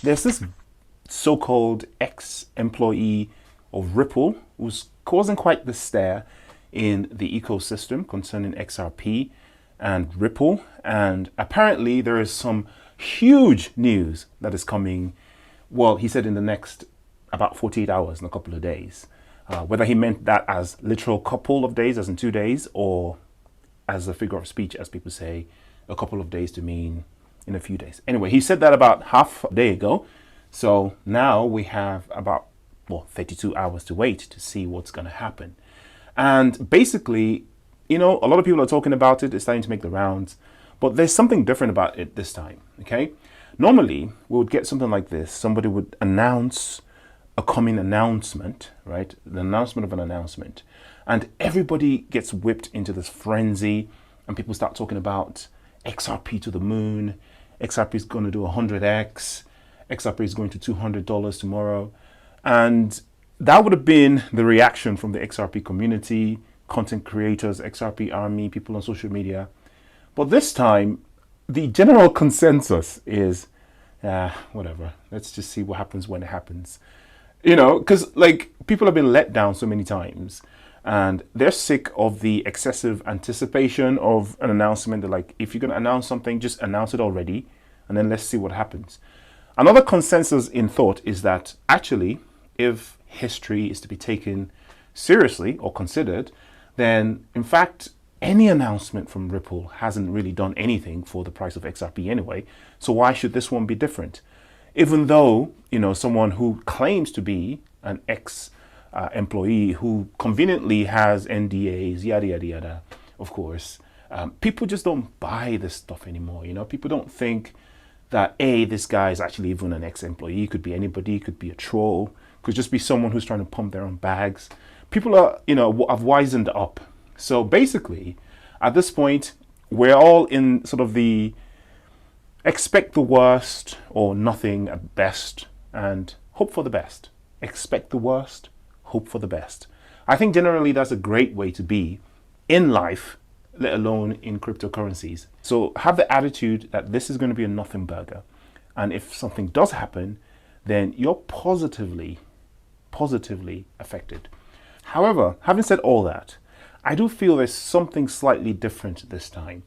there's this so-called ex-employee of Ripple who's causing quite the stir in the ecosystem concerning XRP and Ripple. And apparently there is some huge news that is coming. Well, he said in the next about 48 hours, in a couple of days. Whether he meant that as literal couple of days, as in 2 days, or as a figure of speech, as people say, a couple of days to mean in a few days. Anyway, he said that about half a day ago. So now we have about 32 hours to wait to see what's going to happen. And basically, a lot of people are talking about it. It's starting to make the rounds. But there's something different about it this time, okay? Normally, we would get something like this. Somebody would announce a coming announcement, right? The announcement of an announcement. And everybody gets whipped into this frenzy and people start talking about XRP to the moon. XRP is going to do 100x. XRP is going to $200 tomorrow. And that would have been the reaction from the XRP community, content creators, XRP army, people on social media. But this time, the general consensus is, whatever. Let's just see what happens when it happens. Because people have been let down so many times and they're sick of the excessive anticipation of an announcement. They're like, if you're going to announce something, just announce it already and then let's see what happens. Another consensus in thought is that actually, if history is to be taken seriously or considered, then in fact, any announcement from Ripple hasn't really done anything for the price of XRP anyway. So why should this one be different? Even though, someone who claims to be an ex-employee who conveniently has NDAs, yada, yada, yada, of course, people just don't buy this stuff anymore. People don't think that, this guy is actually even an ex-employee. Could be anybody, could be a troll, could just be someone who's trying to pump their own bags. People are, have wisened up. So basically, at this point, we're all in sort of the expect the worst or nothing at best and hope for the best. Expect the worst, hope for the best. I think generally that's a great way to be in life, let alone in cryptocurrencies. So have the attitude that this is going to be a nothing burger. And if something does happen, then you're positively affected. However, having said all that, I do feel there's something slightly different this time.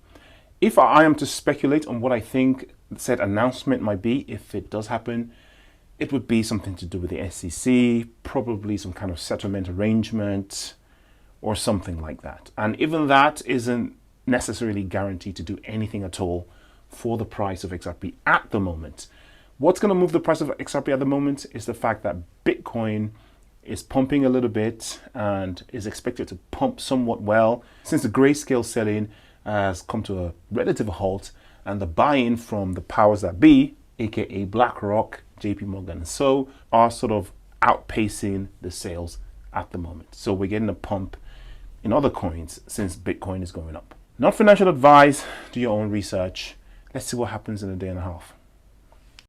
If I am to speculate on what I think said announcement might be, if it does happen, it would be something to do with the SEC, probably some kind of settlement arrangement or something like that. And even that isn't necessarily guaranteed to do anything at all for the price of XRP at the moment. What's going to move the price of XRP at the moment is the fact that Bitcoin is pumping a little bit and is expected to pump somewhat well since the grayscale selling has come to a relative halt and the buy-in from the powers that be, aka BlackRock, JP Morgan, and so are sort of outpacing the sales at the moment. So we're getting a pump in other coins since Bitcoin is going up. Not financial advice, do your own research. Let's see what happens in a day and a half.